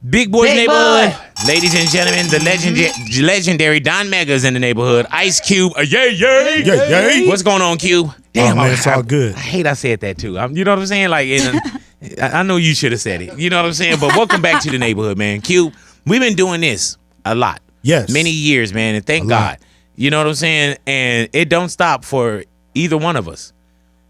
Big Boy's Big neighborhood. Boy. Ladies and gentlemen, the legendary Don Mega's in the neighborhood. Ice Cube. Yay, yay. Yeah, yeah. What's going on, Cube? Damn, man, it's all good. I hate I said that too. You know what I'm saying? Like, I know you should have said it. You know what I'm saying? But welcome back to the neighborhood, man. Cube, we've been doing this a lot. Yes. Many years, man, and thank God. You know what I'm saying? And it don't stop for either one of us.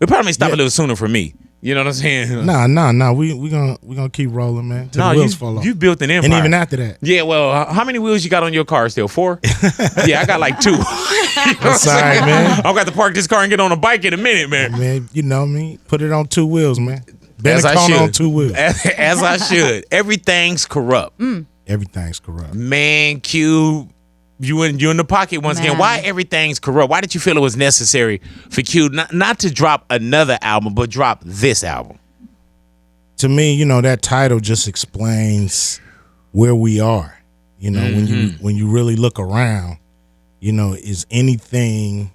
It probably may stop a little sooner for me. You know what I'm saying? Nah. We gonna keep rolling, man. Till the wheels fall off. You built an empire. And even after that. Yeah, well, how many wheels you got on your car still? 4? Yeah, I got like 2. That's all right, man. I've got to park this car and get on a bike in a minute, man. Man, you know me. Put it on 2 wheels, man. As I should. On 2 wheels. As I should. Everything's corrupt. Everything's corrupt. Man, Q, you in the pocket once again. Why everything's corrupt? Why did you feel it was necessary for Q not to drop another album, but drop this album? To me, you know, that title just explains where we are. You know, when you really look around, you know, is anything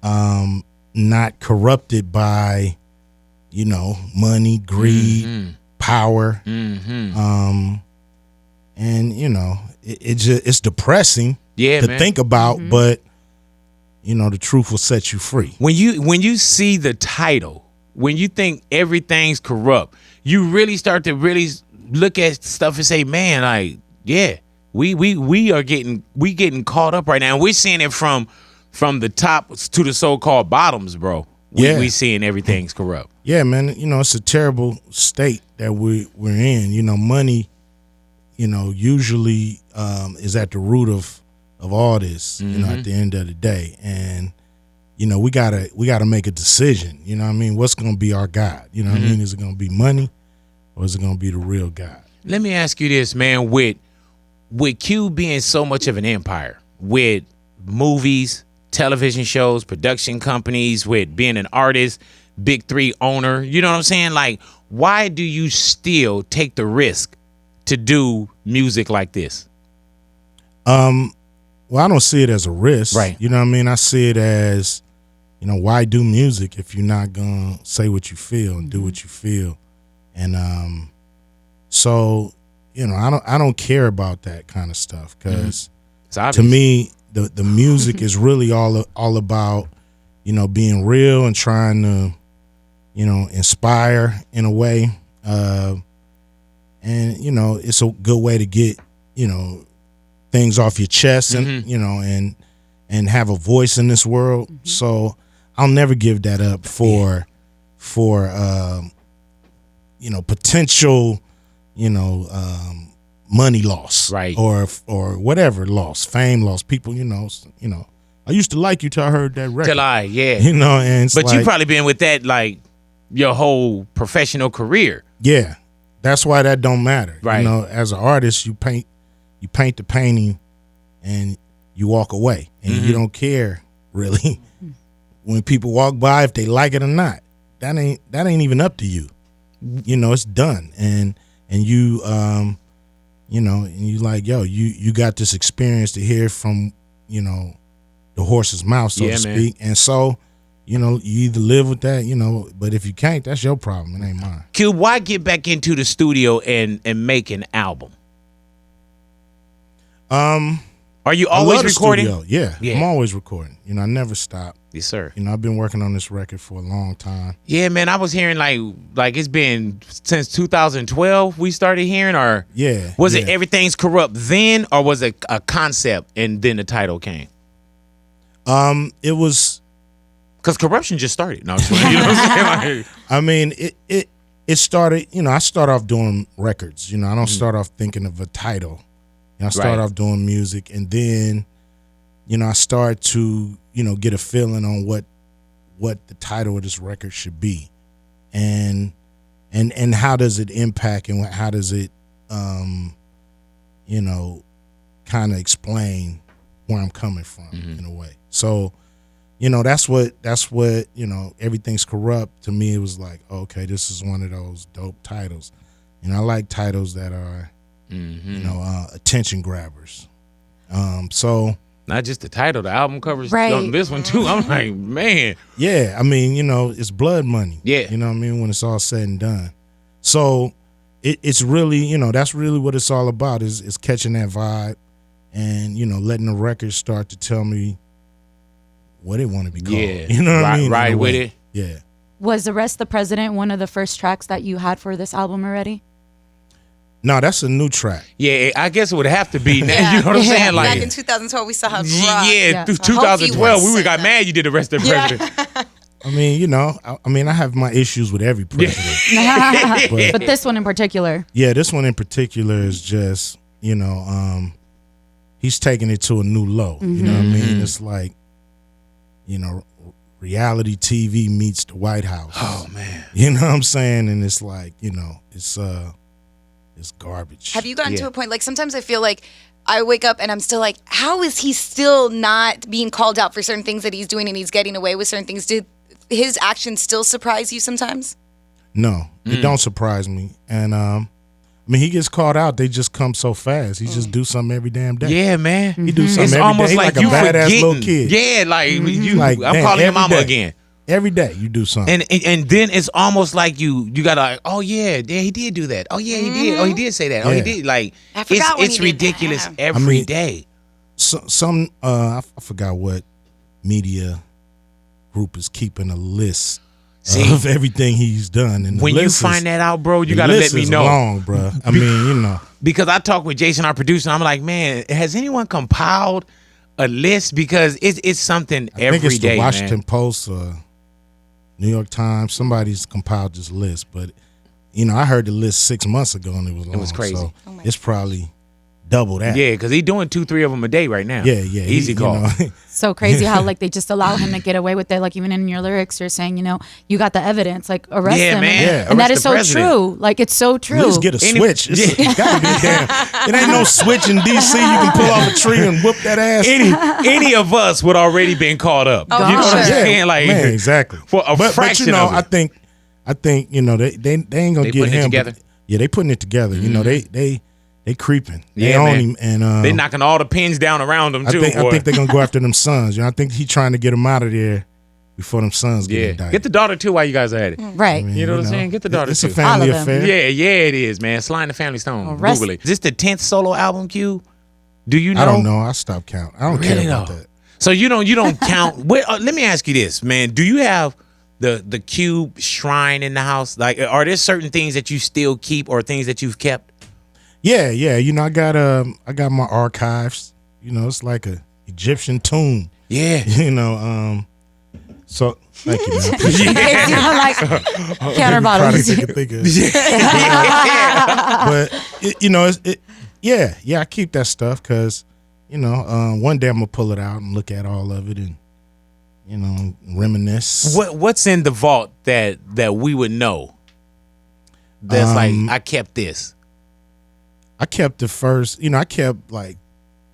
not corrupted by, you know, money, greed, power, and you know, it's depressing to think about, but you know, the truth will set you free. When you see the title, when you think everything's corrupt, you really start to really look at stuff and say, man, like, yeah, we are getting caught up right now. And we're seeing it from the top to the so-called bottoms, bro. We seeing everything's corrupt. Yeah, man. You know, it's a terrible state that we're in. You know, money, you know, usually is at the root of all this, you know, at the end of the day. And, you know, we gotta make a decision. You know what I mean? What's gonna be our God? You know what I mean? Is it gonna be money or is it gonna be the real God? Let me ask you this, man, with Q being so much of an empire, with movies, television shows, production companies, with being an artist, Big 3 owner, you know what I'm saying? Like, why do you still take the risk to do music like this? Well, I don't see it as a risk. Right. You know what I mean? I see it as, you know, why do music if you're not gonna say what you feel and do what you feel? And so, you know, I don't care about that kind of stuff because to me the music is really all about, you know, being real and trying to, you know, inspire in a way. And you know, it's a good way to get, you know, things off your chest and you know, and have a voice in this world. So I'll never give that up for you know, potential, you know, money loss, right, or whatever loss, fame loss. People, you know, I used to like you till I heard that record. You know, and but like, you probably been with that like your whole professional career. Yeah, that's why that don't matter. Right. You know, as an artist, you paint the painting and you walk away, and you don't care really when people walk by if they like it or not. That ain't even up to you. You know, it's done, and you you know, and you like, yo, you got this experience to hear from, you know, the horse's mouth, so to speak. And so, you know, you either live with that, you know, but if you can't, that's your problem. It ain't mine. Cube, why get back into the studio and make an album? Are you always recording? Yeah, I'm always recording. You know, I never stop. Yes, sir. You know, I've been working on this record for a long time. Yeah, man, I was hearing like it's been since 2012 we started hearing, or was it Everything's Corrupt then, or was it a concept and then the title came? It was because corruption just started. No, you know what I'm saying? Like, I mean, it started. You know, I start off doing records. You know, I don't start off thinking of a title. You know, I start off doing music, and then, you know, I start to, you know, get a feeling on what the title of this record should be, and how does it impact, and how does it, you know, kind of explain where I'm coming from in a way. So, you know, that's what you know, Everything's Corrupt. To me, it was like, okay, this is one of those dope titles. You know, I like titles that are, you know, attention grabbers. So not just the title, the album covers on this one too. I'm like, man. Yeah, I mean, you know, it's blood money. Yeah. You know what I mean? When it's all said and done. So it's really, you know, that's really what it's all about is catching that vibe and, you know, letting the record start to tell me what it want to be called. Yeah. You know what I mean? Right with it. Yeah. Was Arrest the President one of the first tracks that you had for this album already? No, that's a new track. Yeah, I guess it would have to be. Now. You know what I'm saying? Like Back in 2012, we saw her rock. yeah, Yeah. 2012, we Hope you got mad you did Arrest the President. I mean, you know, I have my issues with every president. But this one in particular. Yeah, this one in particular is just, you know, he's taking it to a new low. You know what I mean? It's like, you know, reality TV meets the White House. Oh man. You know what I'm saying? And it's like, you know, it's garbage. Have you gotten to a point, like sometimes I feel like I wake up and I'm still like, how is he still not being called out for certain things that he's doing and he's getting away with certain things? Did his actions still surprise you sometimes? No, it don't surprise me. And I mean, he gets called out. They just come so fast. He just do something every damn day. Yeah, man. He do something It's every almost day. like He you a badass forgetting. little kid. Yeah, like you. Like, I'm damn, calling your every mama day. again. Every day you do something. And then it's almost like you gotta like, oh yeah, he did do that. Oh yeah, he did. Oh, he did say that. Oh, he Yeah. did. Like I forgot when it's he did that. ridiculous Yeah. every day. Some I forgot what media group is keeping a list of everything he's done. And the When you list find is, that out, bro, you the gotta let list me is know. long, bro. I mean, you know. Because I talked with Jason, our producer, and I'm like, man, has anyone compiled a list? Because it's something I every think it's day, the Washington man. Post, New York Times. Somebody's compiled this list, but you know, I heard the list 6 months ago and it was long. It was crazy. So it's probably double that. Yeah, because he's doing 2-3 of them a day right now. yeah. Easy you call. know, So crazy how like they just allow him to get away with it. Like even in your lyrics, you're saying, you know, you got the evidence, like arrest Yeah, him. man. Yeah. And that Arrest is the so president. true. Like it's so true. At least get a switch. It's gotta be damn. It ain't no switch in DC. You can pull off a tree and whoop that ass. Any of us would already been caught up. Oh, you know what I'm sure. saying? Like man, exactly. for a but fraction you know, of it. I think you know they ain't gonna They get putting it him. together? But, yeah, they putting it together. You know, they creeping. They Yeah, own man. him, and They knocking all the pins down around them I too. think boy. they're gonna go after them sons. You know, I think he trying to get them out of there before them sons get yeah, indicted. get the daughter too while you guys are at it. Right. I mean, You know what I'm saying? Get the daughter It's too. a family All of them. affair. Yeah, it is, man. Slide the Family Stone. Arrest- Google it. Is this the 10th solo album, Q? Do you know? I don't know. I stopped counting. I don't Really care about though? that. So you don't count. Let me ask you this, man. Do you have the Cube shrine in the house? Like, are there certain things that you still keep or things that you've kept? Yeah. You know, I got my archives. You know, it's like a Egyptian tomb. Yeah. You know, so thank you, man. In case you don't like counter bottles. Probably think of but you know, yeah, I keep that stuff because you know, one day I'm gonna pull it out and look at all of it and you know, reminisce. What's in the vault that we would know? That's like I kept this. I kept the first, you know, I kept like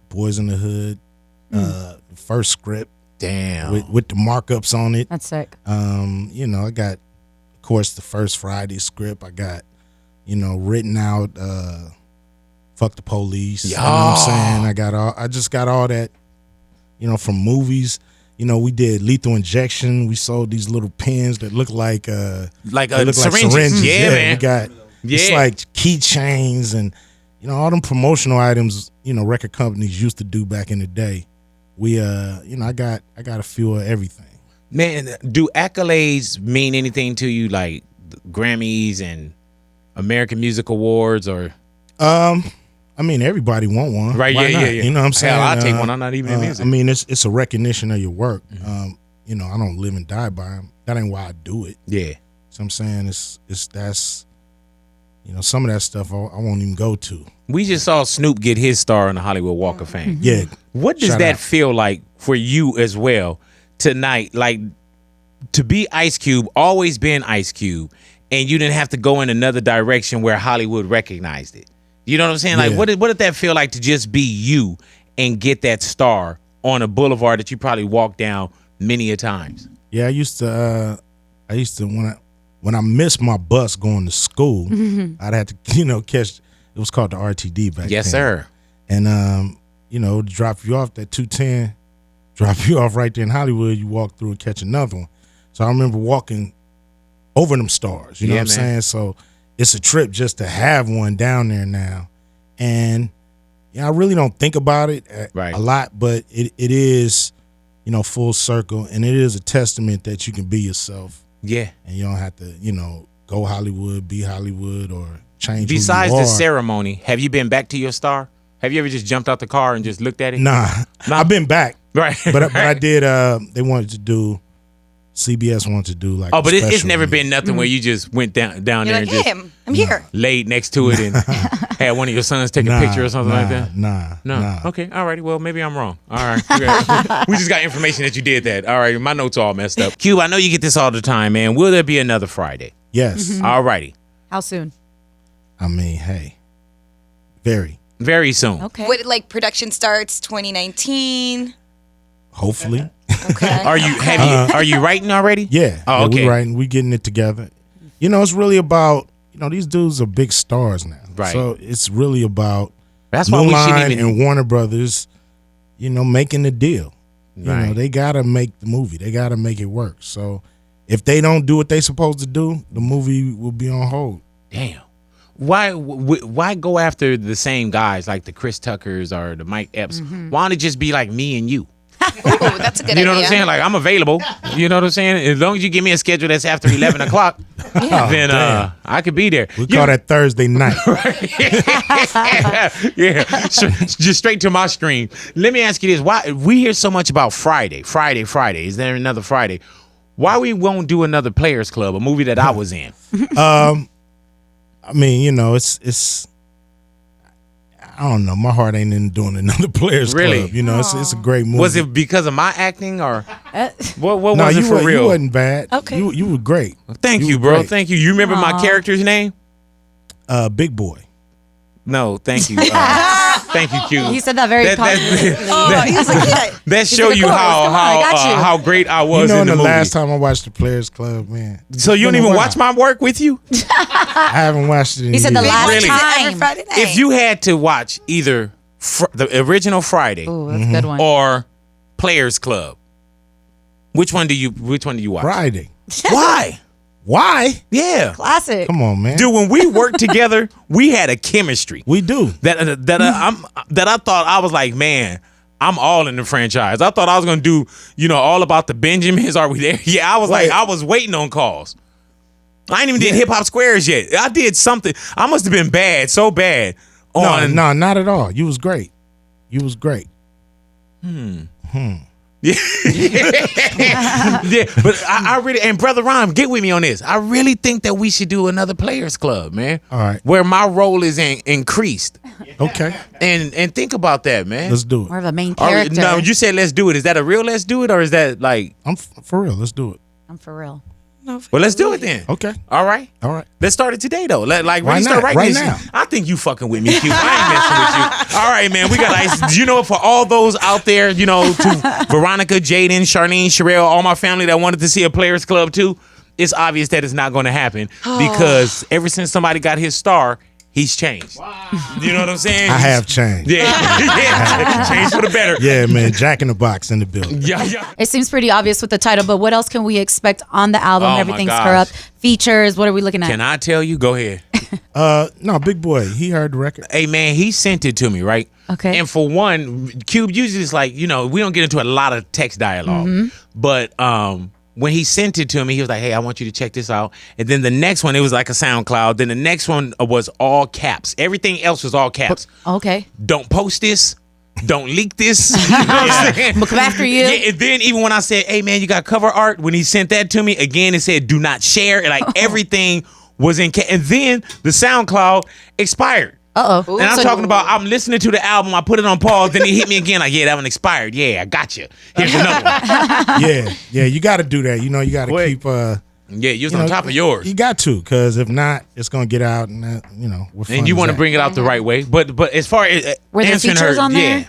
Boys in the Hood, the first script Damn. with the markups on it. That's sick. You know, I got, of course, the first Friday script. I got, you know, written out, fuck the police. You know what I'm saying? I just got all that, you know, from movies. You know, we did Lethal Injection. We sold these little pens that look like syringes. Yeah, man. We got it's like keychains and you know all them promotional items. You know, record companies used to do back in the day. We you know, I got a few of everything. Man, do accolades mean anything to you, like Grammys and American Music Awards, or? I mean, everybody want one, Right? Why Yeah, not? yeah, yeah. You know what I'm saying? Hell, I'll take one. I'm not even in music. I mean, it's a recognition of your work. You know, I don't live and die by them. That ain't why I do it. Yeah. So I'm saying that's, you know, some of that stuff I won't even go to. We just saw Snoop get his star on the Hollywood Walk of Fame. Yeah. What does Shout that out. feel like for you as well tonight? Like to be Ice Cube, always been Ice Cube, and you didn't have to go in another direction where Hollywood recognized it. You know what I'm saying? Like, Yeah. what did that feel like to just be you and get that star on a boulevard that you probably walked down many a times? Yeah, I used to when I missed my bus going to school, I'd have to, you know, catch. It was called the RTD back then. Yes, sir. And you know, drop you off that 210, drop you off right there in Hollywood. You walk through and catch another one. So I remember walking over them stars. You know Yeah, what I'm man. saying? So it's a trip just to have one down there now. And I really don't think about it a lot, but it is, full circle, and it is a testament that you can be yourself. Yeah. And you don't have to, go Hollywood, be Hollywood, or change. Besides the ceremony, have you been back to your star? Have you ever just jumped out the car and just looked at it? Nah. I've been back. Right. But I did. They wanted to do. CBS wanted to do like. Oh, but it's never been nothing where you just went down there You're and like, just hey, I'm here. laid next to it and had one of your sons take a picture or something like that. Nah. Okay. All righty. Well, maybe I'm wrong. All right. We just got information that you did that. All right. My notes all messed up. Q, I know you get this all the time, man. Will there be another Friday? Yes. All righty. How soon? I mean, hey, very soon. Okay. What, like, production starts 2019? hopefully. Okay. Are you writing already? Yeah. Oh, okay. We writing. We getting it together. It's really about, these dudes are big stars now. Right. So it's really about That's why New we shouldn't Line even. and Warner Brothers, making the deal. Right. They got to make the movie. They got to make it work. So if they don't do what they supposed to do, the movie will be on hold. Damn. Why go after the same guys like the Chris Tuckers or the Mike Epps? Why don't it just be like me and you? Ooh, that's a good idea. You know what I'm saying? Like, I'm available. You know what I'm saying? As long as you give me a schedule that's after 11 o'clock, then I could be there. We call that Thursday night. Yeah, just straight to my screen. Let me ask you this: why we hear so much about Friday? Is there another Friday? Why we won't do another Players Club, a movie that I was in? I mean, it's. I don't know. My heart ain't in doing another Players Really? Club. It's a great movie. Was it because of my acting or what No, was it for real? You wasn't bad. Okay. You were great. Thank you, were bro. great. Thank you. You remember my character's name? Big Boy. No, thank you. Thank you, Q. He said that very confidently. Oh, he was like, yeah. That show of you course, come on, I got you. how great I was In in the the movie. last time I watched the Players Club, man. So you don't even watch my work with you? I haven't watched it in He said the years. last Really? time. Every Friday night. If you had to watch either the original Friday Ooh, that's a good one. or Players Club, which one do you watch? Friday. Why? Why? Yeah. Classic. Come on, man. Dude, when we worked together, we had a chemistry We do. that I thought I was like, man, I'm all in the franchise. I thought I was gonna do, all about the Benjamins. Are we there? Yeah, I was Wait. like, I was waiting on calls. I ain't even did Hip Hop Squares yet. I did something. I must have been bad, so bad. No, not at all. You was great. You was great. Yeah, but I really, and Brother Rhyme, get with me on this. I really think that we should do another Players Club, man. All right. Where my role is increased. Okay. And think about that, man. Let's do More it. of a main Or- character. no, you said let's do it. Is that a real let's do it, or is that like, I'm for real. Let's do it. I'm for real. well, let's do it then. Okay. All right. All right. Let's start it today, though. Like, Why really start not? writing Right this now. shit. I think you fucking with me, Q. I ain't messing with you. All right, man. We got ice. For all those out there, to Veronica, Jaden, Charlene, Sherelle, all my family that wanted to see a Players Club too, it's obvious that it's not going to happen because ever since somebody got his star, he's changed. Wow. You know what I'm saying? I have changed. Yeah. Changed for the better. Yeah, man. Jack in the Box in the building. Yeah. It seems pretty obvious with the title, but what else can we expect on the album? Oh, my Everything's gosh. corrupt. Features. What are we looking at? Can I tell you? Go ahead. No, Big Boy. He heard the record. Hey, man, he sent it to me, right? Okay. And for one, Cube usually is like, we don't get into a lot of text dialogue. But when he sent it to me, he was like, hey, I want you to check this out. And then the next one, it was like a SoundCloud. Then the next one was all caps. Everything else was all caps. Okay. Don't post this. Don't leak this. You know what I'm saying? We'll come after you. Yeah, and then even when I said, hey, man, you got cover art, when he sent that to me, again, it said, do not share. And like everything was in and then the SoundCloud expired. Uh-oh. And I'm talking about, I'm listening to the album, I put it on pause, then he hit me again like, yeah, that one expired. Yeah, I got you. Here's another one. Yeah. You got to do that. You got to keep. Yeah, you was on top of yours. You got to, because if not, it's gonna get out, and we're And you want to bring it out the right way. But as far as Were there answering features her, on there? yeah.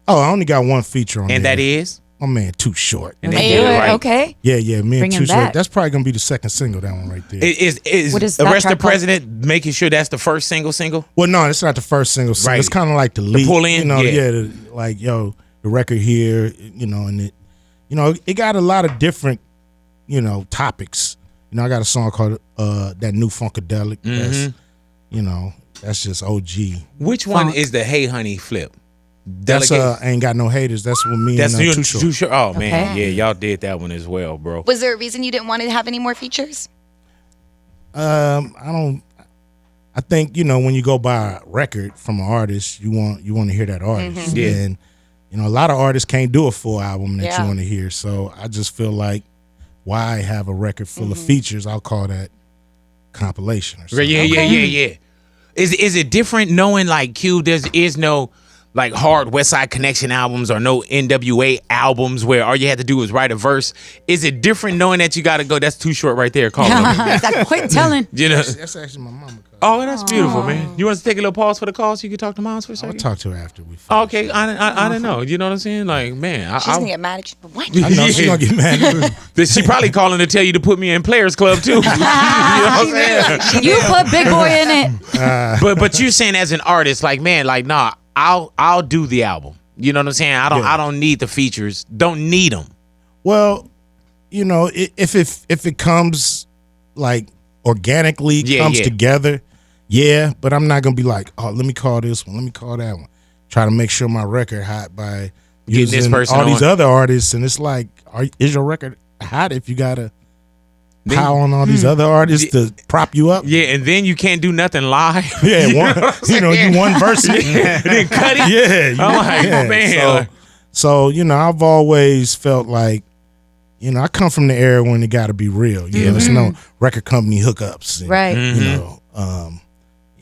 Oh, I only got one feature on there. And that is? My man, Too Short. And Let's they do did it it. right. Okay. Yeah, me Bring and him Too Short. back. That's probably gonna be the second single, that one right there. Is What is that Arrest the track called? President making sure that's the first single? Well, no, it's not the first single. Right. It's kind of like the lead. pull in? Yeah. The record here, and it got a lot of different, topics. You know, I got a song called That New Funkadelic. That's, you know, that's just OG. Which one is the Hey Honey flip? That's Ain't Got No Haters. That's what me That's and Too Short. Oh man, Okay. yeah, y'all did that one as well, bro. Was there a reason you didn't want to have any more features? I think, you know, when you go buy a record from an artist, you want to hear that artist. Yeah. And, you know, a lot of artists can't do a full album that Yeah. you want to hear. So I just feel like, why have a record full of features? I'll call that compilation or something. Yeah. Is it different knowing like Q? Is no like hard West Side Connection albums or no NWA albums where all you had to do was write a verse. Is it different knowing that you got to go? That's Too Short right there. Call it. Exactly. Quit telling. You know. That's actually my mama. Oh, that's beautiful, man. You want to take a little pause for the call so you can talk to moms for a I'll second? talk to her after we finish. Okay, I didn't know. You know what I'm saying? Like, man, She's gonna get mad at you. What? I know she's going to get mad. She probably calling to tell you to put me in Players Club too. You know what I'm saying? You put Big Boy in it. But you're saying as an artist, like, man, like, nah, I'll do the album. You know what I'm saying? I don't need the features. Don't need them. Well, you know, if it comes like organically comes together, yeah. But I'm not gonna be like, oh, let me call this one, let me call that one. Try to make sure my record hot by Getting this using person all these on. other artists, and it's like, is your record hot if you gotta pile on all these other artists to prop you up? Yeah, and then you can't do nothing live. Yeah, You know one, what I'm saying? you one verse it, And then cut it. yeah. I'm like, man. So you know, I've always felt like, you know, I come from the era when it got to be real. You know, it's no record company hookups, and, Right.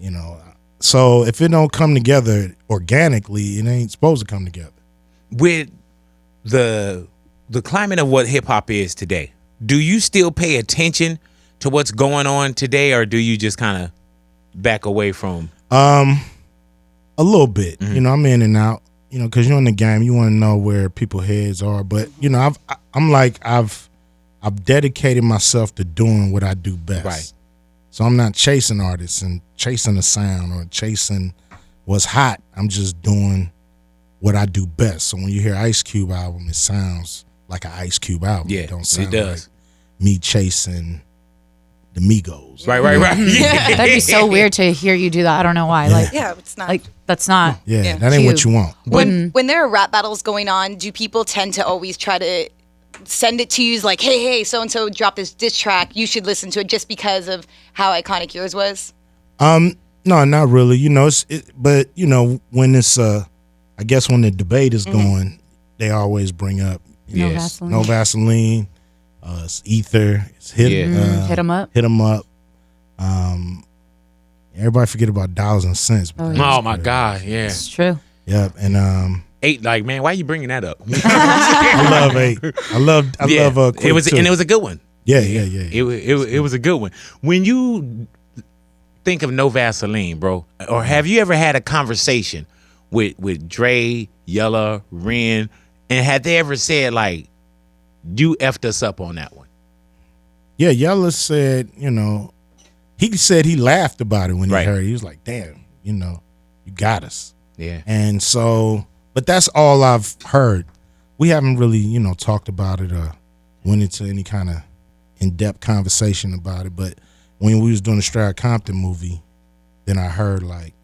You know, so if it don't come together organically, it ain't supposed to come together. With the climate of what hip hop is today, do you still pay attention to what's going on today, or do you just kind of back away from? A little bit. You know, I'm in and out. You know, because you're in the game, you want to know where people's heads are. But you know, I've dedicated myself to doing what I do best. Right. So I'm not chasing artists and chasing the sound or chasing what's hot. I'm just doing what I do best. So when you hear Ice Cube album, it sounds like an Ice Cube album. Yeah, it don't sound it does. like me chasing the Migos. Right. That'd be so weird to hear you do that. I don't know why. Like, Yeah, it's not. like that's not. Yeah, that ain't what Cube. you want. When there are rap battles going on, do people tend to always try to send it to you as like, hey, so and so dropped this diss track, you should listen to it just because of how iconic yours was? No, not really. You know, but you know, when it's I guess when the debate is going, they always bring up No Yes. Vaseline. No Vaseline, it's Ether, it's hit Hit 'em up. hit 'em up. Everybody forget about dollars and cents. but Oh, that yeah. was Oh my crazy. God, yeah. It's true. Yep, and Like, man, why you bringing that up? I love I love Quick it was too. and it was a good one. yeah. It was a good one. When you think of No Vaseline, bro, or have you ever had a conversation with Dre, Yella, Ren, and had they ever said like, you effed us up on that one? Yeah, Yella said, you know, he said he laughed about it when he Right. heard it. He was like, damn, you know, you got us. Yeah. And so, but that's all I've heard. We haven't really, you know, talked about it or went into any kind of in-depth conversation about it. But when we was doing the Stroud Compton movie, then I heard like,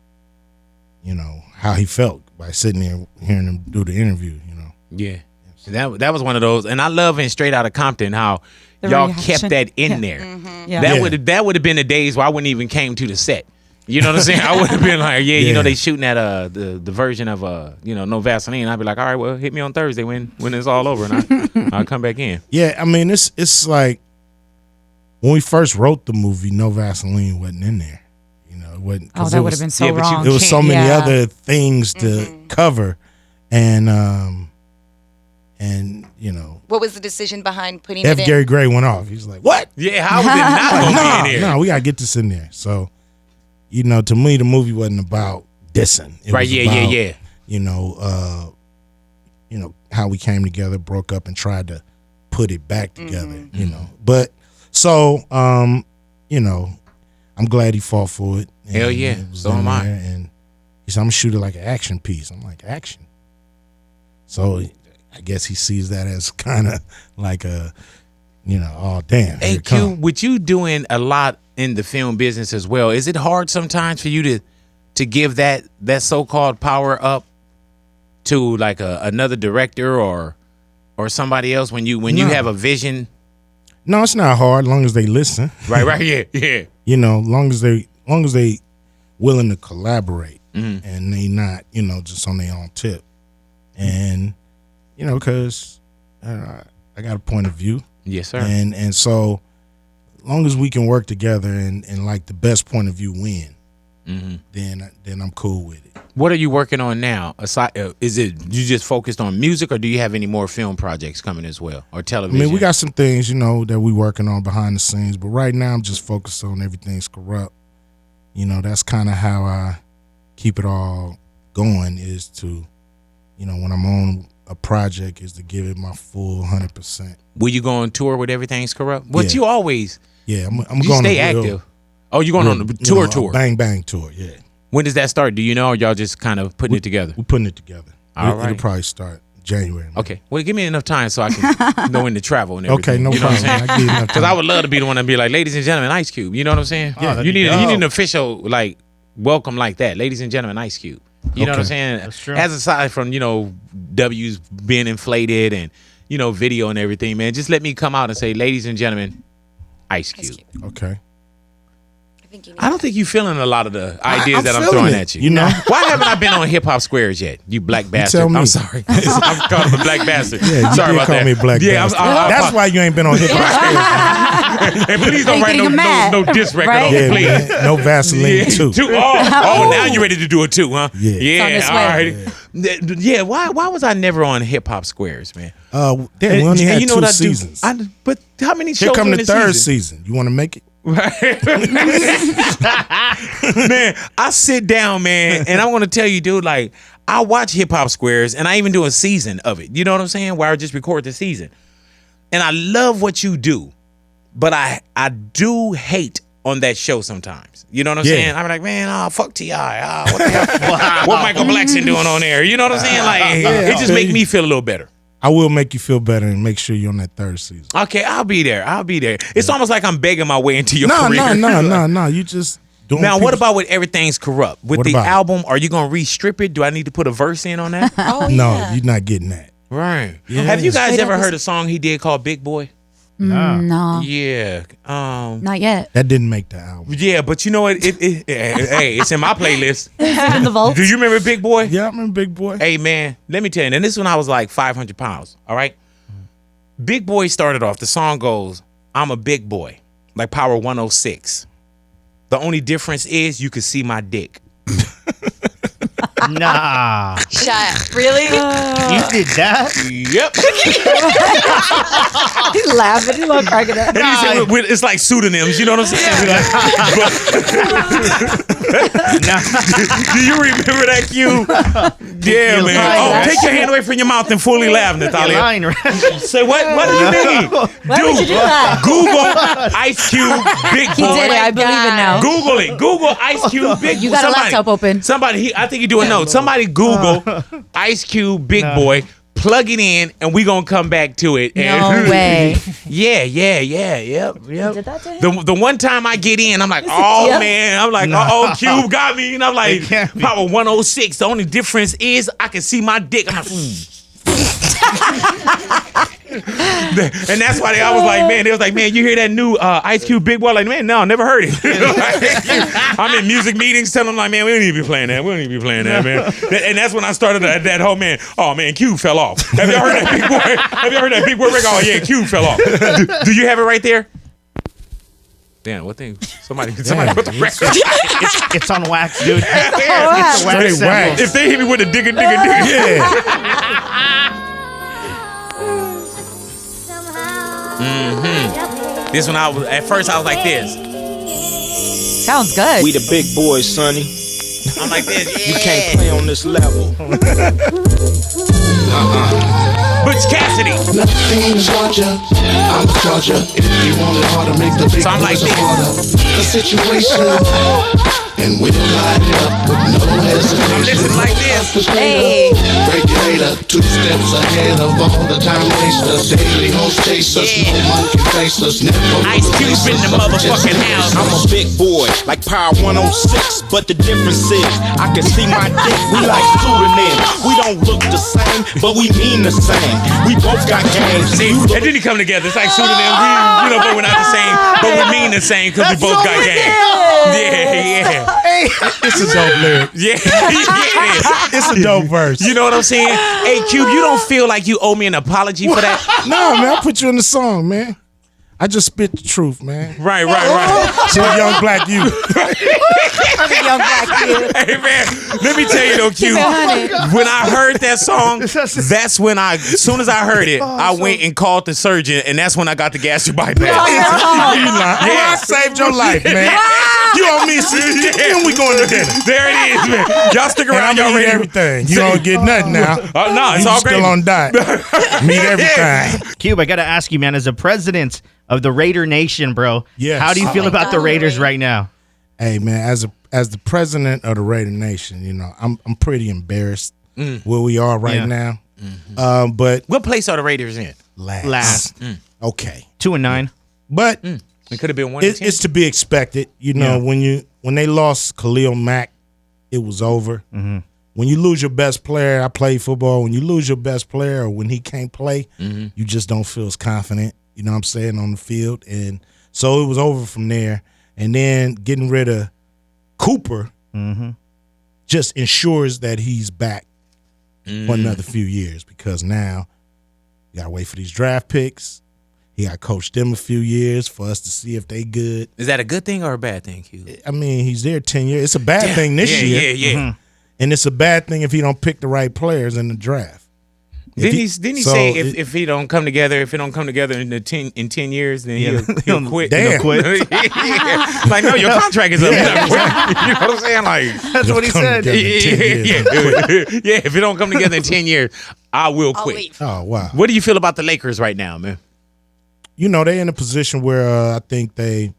you know, how he felt by sitting there hearing him do the interview, you know. Yeah. That was one of those, and I love in Straight Outta Compton how The y'all reaction. kept that in there. Yeah. That would have been the days where I wouldn't even came to the set. You know what I'm saying? I would have been like, you know, they shooting at the version of you know, No Vaseline. I'd be like, all right, well, hit me on Thursday when it's all over, and I'll come back in. Yeah, I mean, it's like when we first wrote the movie, No Vaseline wasn't in there. You know, it wasn't. Oh, 'cause that it would was- have been so yeah, but you- wrong. There was so many Yeah. other things to cover, and you know, What was the decision behind putting F. it in? Gary Gray went off. He's like, "What? Yeah, how was it not gonna be in there? No, we gotta get this in there." So, you know, to me, the movie wasn't about dissing. It Right? was Yeah. about, You know how we came together, broke up, and tried to put it back together. You know, but so you know, I'm glad he fought for it. And Hell yeah, it was so in am I. there, and he said, "I'm gonna shoot it like an action piece." I'm like, action. So I guess he sees that as kind of like a Oh damn. Hey Q, with you doing a lot in the film business as well, is it hard sometimes for you to give that so-called power up to like another director or somebody else when you have a vision? No, it's not hard, long as they listen. Right, yeah. Long as they willing to collaborate and they not, just on their own tip. And because I got a point of view. Yes, sir. And so long as we can work together and like the best point of view win, then I'm cool with it. What are you working on now? Aside, is it you just focused on music, or do you have any more film projects coming as well, or television? I mean, we got some things, that we working on behind the scenes, but right now I'm just focused on Everything's Corrupt. That's kind of how I keep it all going, is to, when I'm on a project, is to give it my full 100%. Will you go on tour with Everything's Corrupt? What you always? Yeah, I'm you going stay active. Oh, you're going on the tour? Bang Bang tour, yeah. When does that start? Do you know, or y'all just kind of putting it together? We're putting it together. All right. It'll probably start January. Man. Okay. Well, give me enough time so I can know when to travel and everything. Okay, no problem. I give you enough time. Because I would love to be the one to be like, ladies and gentlemen, Ice Cube. You know what I'm saying? Yeah. You need an official like welcome like that, ladies and gentlemen, Ice Cube. You know what I'm saying? That's true. As aside from W's being inflated and video and everything, man, just let me come out and say, ladies and gentlemen, Ice Cube. Okay. I don't think you're feeling a lot of the ideas that I'm feeling throwing it, at you. Why haven't I been on Hip Hop Squares yet? You black bastard. tell me. I'm sorry. I'm called him a black bastard. Yeah, you sorry did about call that. me black bastard. That's why you ain't been on Hip Hop Squares. And please don't Are write you getting no mad? diss record Right? on me, Yeah, please. man. No Vaseline too. Oh, now you're ready to do it too, huh? Yeah. It's all on right. Yeah, why was I never on Hip Hop Squares, man? Damn, we only had two seasons. But how many shows Here come in the the third season? season. You want to make it? Man, I sit down, man, and I'm gonna tell you, dude, like I watch Hip Hop Squares and I even do a season of it. You know what I'm saying? Where I just record the season. And I love what you do, but I do hate on that show sometimes. You know what I'm saying? I'm like, man, fuck T.I. What the hell? What Michael Blackson doing on there? You know what I'm saying? Like it just make me feel a little better. I will make you feel better and make sure you're on that third season. Okay, I'll be there. It's almost like I'm begging my way into your career. No. You just doing. Now, what about with Everything's Corrupt? With What the about it? album, are you gonna re-strip it? Do I need to put a verse in on that? No, you're not getting that. Right. Yeah. Have you guys Straight ever up heard a song he did called Big Boy? No, Yeah. not yet. That didn't make the album. Yeah, but you know what? Hey, it's in my playlist. In the vault. Do you remember Big Boy? Yeah, I remember Big Boy. Hey, man, let me tell you. And this is when I was like 500 pounds, all right? Big Boy started off, the song goes, I'm a big boy, like Power 106. The only difference is you can see my dick. Nah. Shut. Really? You did that? Yep. He's laughing. He's not cracking up. And he said, it's like pseudonyms, you know what I'm saying? Do you remember that, Q? Yeah, You're man. lying. Take your hand away from your mouth and fully laugh, You're Natalia. lying, right? Say what? What do you mean? Why would you do that? Google Ice Cube Big He Boy. did it. I believe it now. Google it. Google Ice Cube Big Boy. You got a laptop open. Somebody, I think you're doing notes. Somebody Google Ice Cube Big Boy. Plug it in, and we gonna come back to it. No way. Yep. Did that to him? The one time I get in, I'm like, oh Yep. man, I'm like, oh Cube got me, and I'm like, It can't be. Power 106. The only difference is I can see my dick. I'm like, and that's why I was like, man, they was like, man, you hear that new Ice Cube Big Boy? Like, man, no, never heard it. I'm in music meetings telling them like, man, we don't need to be playing that. We don't need to be playing that, man. And that's when I started that whole man. Oh man, Cube fell off. Have you heard that Big Boy? Have you heard that Big Boy record? Oh yeah, Cube fell off. Do you have it right there? Damn, what thing? Somebody put the record. It's on wax, dude. wax. It's a wax Straight wax. sample. If they hit me with a digger, Yeah. This one at first I was like this. Sounds good. We the big boys, sonny. I'm like this. You can't play on this level. Butch Cassidy. Nothing in Georgia, I'm Georgia. If you want it harder, make the big So I'm like boys this. harder. The situation and we'll light it up with no hesitation. Listen like this. Hey. Break it later, 2 steps ahead of all the time wasters. Daily host chasers, no one can face us. Never Ice Cube in the motherfucking house. I'm a big boy, like Power 106, but the difference is I can see my dick. We like pseudonyms. We don't look the same, but we mean the same. We both got games. See, and then they come together. It's like pseudonym. But we're not the same, but we mean the same because we both got game. Yeah. It's a dope lyric. Yeah. It's a dope verse. You know what I'm saying? Hey, Cube, you don't feel like you owe me an apology for that? No, man, I put you in the song, man. I just spit the truth, man. Right. To a young black youth. Young black kid. Hey, man, let me tell you though, Cube. When I heard that song, that's when as soon as I heard it, I went and called the surgeon, and that's when I got the gastric bypass. You lying. I saved your life, man. You owe me and we going to dinner. There it is, man. Y'all stick around. Y'all Y'all meet ready? Everything. You don't get nothing now. No, it's You all great. still on diet. Meet everything. Cube, I gotta ask you, man, as a president of the Raider Nation, bro. Yes. How do you feel about the Raiders right now? Hey, man, as the president of the Raider Nation, you know, I'm pretty embarrassed where we are right now. But What place are the Raiders in? last. Okay. 2-9. But It could have been 1 it's to be expected. You know, when they lost Khalil Mack, it was over. When you lose your best player, I played football. When you lose your best player or when he can't play, you just don't feel as confident, you know what I'm saying, on the field. And so it was over from there. And then getting rid of Cooper just ensures that he's back for another few years because now you got to wait for these draft picks. He got to coach them a few years for us to see if they good. Is that a good thing or a bad thing, Q? I mean, he's there 10 years. It's a bad thing this year. Yeah. And it's a bad thing if he don't pick the right players in the draft. Didn't he say if he don't come together, in 10 years, then he'll quit? Damn. He'll quit. Like, no, your contract is up. You know what I'm saying? Like, That's what he said. if it don't come together in 10 years, I will I'll quit. leave. Oh, wow. What do you feel about the Lakers right now, man? You know, they're in a position where I think they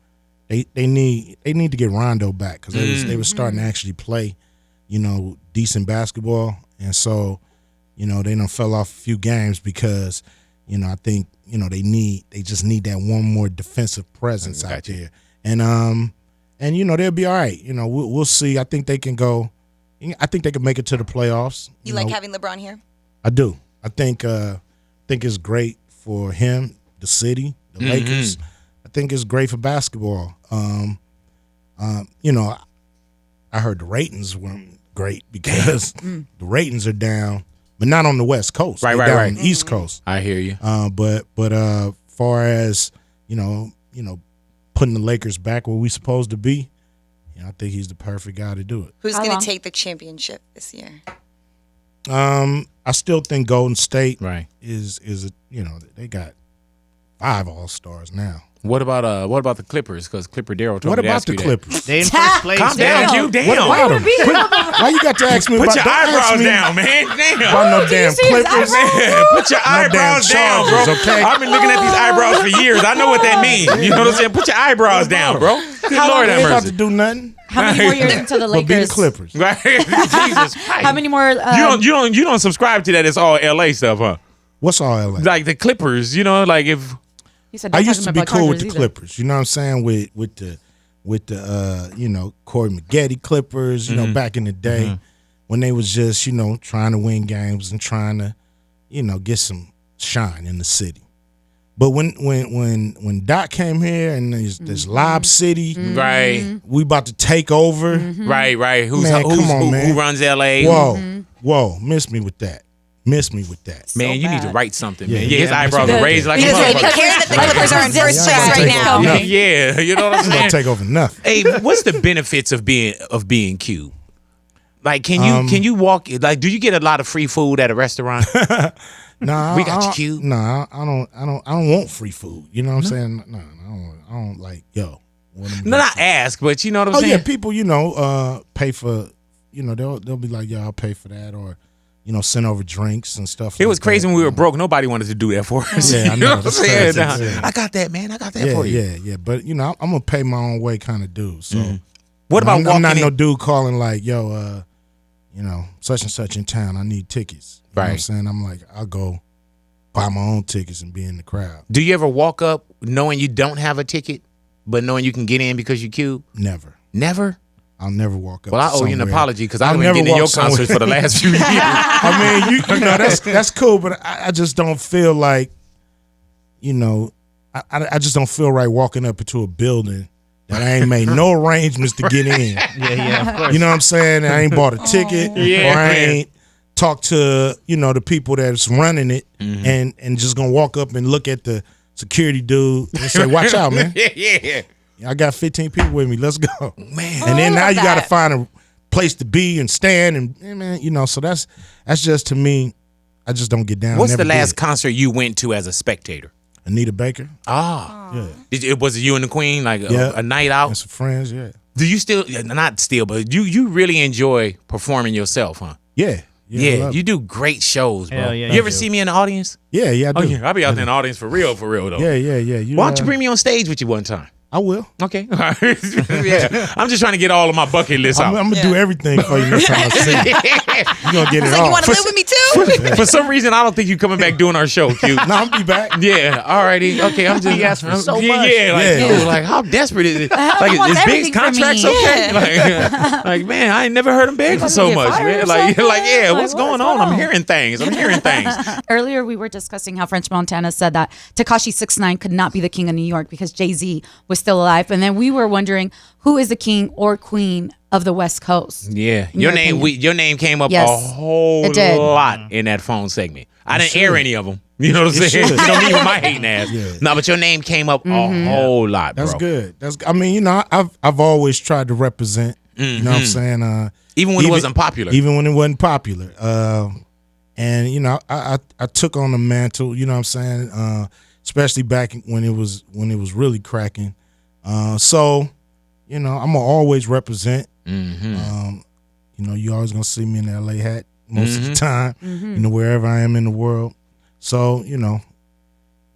need to get Rondo back because they were starting to actually play, you know, decent basketball. And so, you know, they done fell off a few games because, you know, I think, you know, they just need that one more defensive presence out there. And you know, they'll be all right. You know, we'll see. I think they can go. I think they can make it to the playoffs. You like having LeBron here? I do. I think it's great for him, the city, the Lakers. I think it's great for basketball. You know, I heard the ratings weren't great because the ratings are down, but not on the West Coast. They're down on the East Coast. I hear you. But far as you know, putting the Lakers back where we supposed to be, you know, I think he's the perfect guy to do it. Who's going to take the championship this year? I still think Golden State is you know, they got 5 All-Stars now. What about the Clippers? Because Clipper Darryl told What me to about ask the you that. Clippers? They in first place. Calm down, man. Q. Damn. What about them? Why you got to ask me Put about your don't ask eyebrows me down, man. Damn. about no damn see his Clippers? Put your eyebrows down, bro. Chargers, okay? I've been looking at these eyebrows for years. I know what that means. You know what I'm saying? Put your eyebrows down, bro. Good Lord They have about to mercy. do nothing How many more years into the but be the Lakers? Clippers. Right? Jesus Christ. How many more? You don't subscribe to that. It's all LA stuff, huh? What's all LA? Like the Clippers, you know, like if You said I don't used talk to be about cool with Chargers the either. Clippers. You know what I'm saying? With the you know, Corey McGetty Clippers, you know, back in the day when they was just, you know, trying to win games and trying to, you know, get some shine in the city. But when Doc came here and this Lob City, right, we about to take over. right. Who runs LA? Whoa, miss me with that. Man, you need to bad. write something, Yeah. man. Yeah, his Yeah. eyebrows are raised like a Because I motherfucker. care that the Clippers are in first place right now. Yeah. Yeah, you know what I'm I'm gonna saying? take over nothing. Hey, what's the benefits of being Q? Like, can you walk? Like, do you get a lot of free food at a restaurant? Nah, We got you cute. Nah, I don't want free food. You know what I'm saying? No, I don't like yo. No, not ask, but you know what I'm Oh saying. yeah, people, you know, pay for, you know, they'll be like, yeah, I'll pay for that, or you know, send over drinks and stuff. It was like crazy that. when we were broke. Nobody wanted to do that for us. Yeah, I You know. what I'm That's saying? crazy. Nah, Yeah. I got that, man. I got that for you. Yeah. But you know, I'm gonna pay my own way kind of dude. So, What about I'm walking not in? no dude calling like, yo, such and such in town. I need tickets. You know what I'm Right. saying? I'm like, I'll go buy my own tickets and be in the crowd. Do you ever walk up knowing you don't have a ticket, but knowing you can get in because you queued? Never. Never? I'll never walk up. Well, I owe you an somewhere. apology because I'll I've been never getting in your walk somewhere. concerts for the last few years. I mean, you know, that's cool, but I just don't feel like, I just don't feel right walking up into a building that I ain't made no arrangements to get in. Yeah, of course. You know what I'm saying? I ain't bought a ticket, Yeah, or I man. ain't talked to the people that's running it, and just gonna walk up and look at the security dude and say, "Watch out, man! yeah. I got 15 people with me. Let's go, Man. And then I now love you got to that. find a place to be and stand, and man, so that's just to me. I just don't get down. What's Never the last did. concert you went to as a spectator? Anita Baker? Ah. Yeah, Was it you and the Queen, like Yeah. a night out? and some friends. Yeah, Do you still, not still, but you really enjoy performing yourself, huh? yeah, Yeah, love you it. do great shows, bro. Hell yeah, you you ever do. see me in the audience? Yeah, I Oh do. yeah, I'll be out there in the audience for real though. Yeah. Why don't you bring me on stage with you one time? I will. Okay. All right. Yeah. I'm just trying to get all of my bucket list I'm out. gonna do everything for you next time I see you. You gonna get it It's like, all. you want to live with me too? For some reason, I don't think you're coming back doing our show, Q. No, I'll be back. Yeah, alrighty. Okay, I'm just. He asked for so yeah, much. Yeah, like, Yeah. dude, like, how desperate is it? Like, wants is Big's everything from contracts me. okay? Like, man, I ain't never heard him beg for so Get much, fired man. or Like, something? yeah, Like, what's going on? I'm hearing things. Earlier, we were discussing how French Montana said that Tekashi 6ix9ine could not be the king of New York because Jay-Z was still alive. And then we were wondering who is the king or queen of the West Coast. Yeah, In your your name, opinion. your name came up Yes, a whole it did. lot in that phone segment. I didn't should. air any of them. You know what I'm It saying? should. You know me with my hating ass. Yeah. No, but your name came up a whole lot, bro. That's good. I mean, I've always tried to represent. You know what I'm saying? Even when it wasn't popular. Even when it wasn't popular. And I took on the mantle. You know what I'm saying? Especially back when it was really cracking. So, I'm gonna always represent. You always gonna see me in the LA hat most of the time. Wherever I am in the world. So,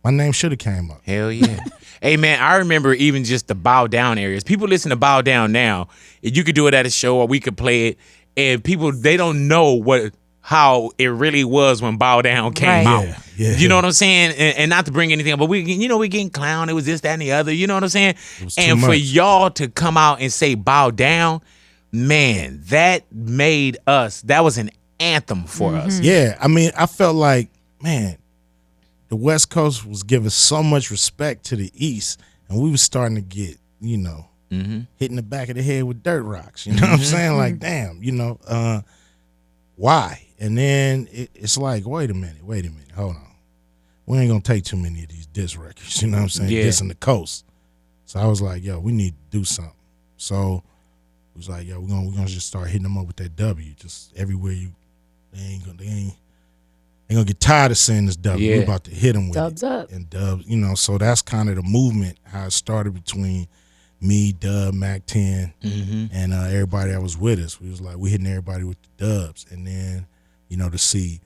my name should have came up. Hell yeah. Hey, man, I remember even just the bow down areas. People listen to bow down now. And you could do it at a show or we could play it. And people, they don't know how it really was when bow down came Right. out. Yeah. You know what I'm saying? And not to bring anything up, but we getting clowned. It was this, that, and the other. You know what I'm saying? was too And for much. y'all to come out and say bow down, man, that made us, that was an anthem for us. Yeah, I mean, I felt like, man, the West Coast was giving so much respect to the East, and we was starting to get, hitting the back of the head with dirt rocks. You know what I'm saying? Like, damn, why? And then it's like, wait a minute, hold on. We ain't gonna take too many of these diss records. You know what I'm saying? Yeah. Dissing the coast. So I was like, yo, we need to do something. So it was like, yo, we're gonna just start hitting them up with that W. Just everywhere they ain't gonna get tired of saying this W. Yeah. We're about to hit them with Dubs it. up. And dubs, so that's kind of the movement, how it started between me, Dub, Mac 10, and everybody that was with us. We was like, we hitting everybody with the dubs. And then, to see,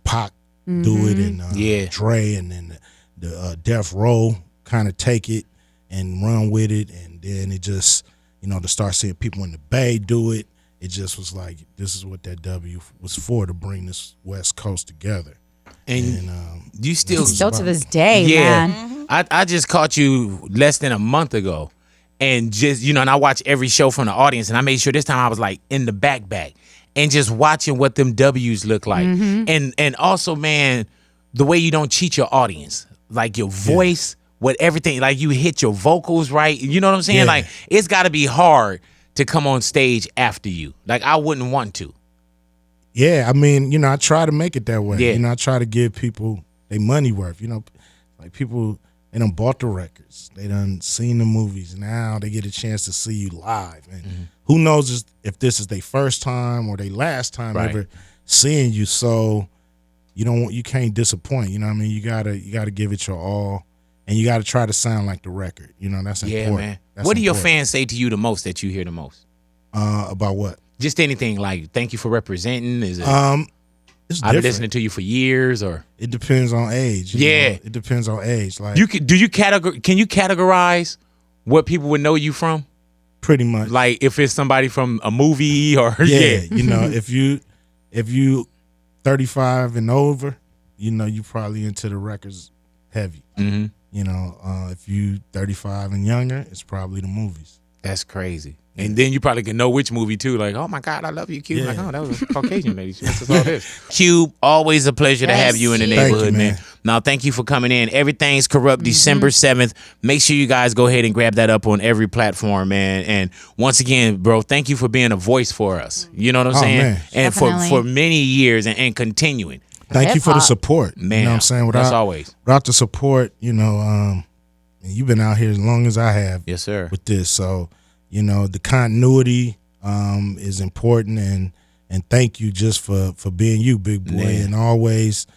Pac do it and Yeah. Dre and then the Death Row kind of take it and run with it. And then it just, to start seeing people in the Bay do it. It just was like, this is what that W was for, to bring this West Coast together. And you still this is Still about to it. this day, Yeah. man. I just caught you less than a month ago. And just, and I watch every show from the audience. And I made sure this time I was like in the back. And just watching what them W's look like. And also, man, the way you don't cheat your audience. Like your voice, what everything, like you hit your vocals right. You know what I'm saying? Yeah. Like it's got to be hard to come on stage after you. Like I wouldn't want to. Yeah, I mean, I try to make it that way. Yeah. I try to give people their money worth. Like people, they done bought the records. They done seen the movies. Now they get a chance to see you live. And who knows if this is their first time or their last time Right. ever seeing you. So you can't disappoint. You know what I mean? You gotta give it your all. And you gotta try to sound like the record. That's Yeah, important. man. That's What do your important. fans say to you the most that you hear the most? About what? Just anything like thank you for representing. Is it It's I've been different. listening to you for years, or It depends on age. Yeah. It depends on age. Like can you categorize what people would know you from? Pretty much. Like if it's somebody from a movie or Yeah, you know, if you 35 and over, you know, you probably into the records heavy. Mm-hmm. You know, if you 35 and younger, it's probably the movies. That's crazy. And then you probably can know which movie too. Like, oh my God, I love you, Cube. Yeah. Like, oh, that was a Caucasian lady. She wants us all this. Cube, always a pleasure to have you in the Yes. neighborhood, Thank you, man. man. Now, thank you for coming in. Everything's Corrupt, December 7th. Make sure you guys go ahead and grab that up on every platform, man. And once again, bro, thank you for being a voice for us. You know what I'm saying? Man. And Definitely. for many years and continuing. Thank you for the Hip-hop. support. Man, You know what I'm saying? that's always. Without the support, you know, you've been out here as long as I have Yes, sir. with this. So, you know, the continuity is important, and thank you just for being you, big boy, Man. and always,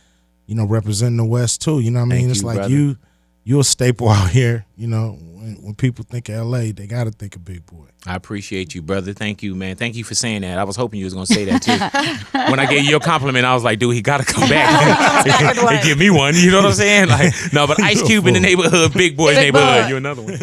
you know, representing the West too. You know what I mean? Thank It's you, like brother. you're a staple out here. You know, when people think of LA, they got to think of Big Boy. I appreciate you, brother. Thank you, man. Thank you for saying that. I was hoping you was gonna say that too. When I gave you your compliment, I was like, dude, he gotta come back and give me one. You know what I'm saying? Like, no, but Ice Cube in the neighborhood, Big Boy's Big neighborhood. Boy. You another one.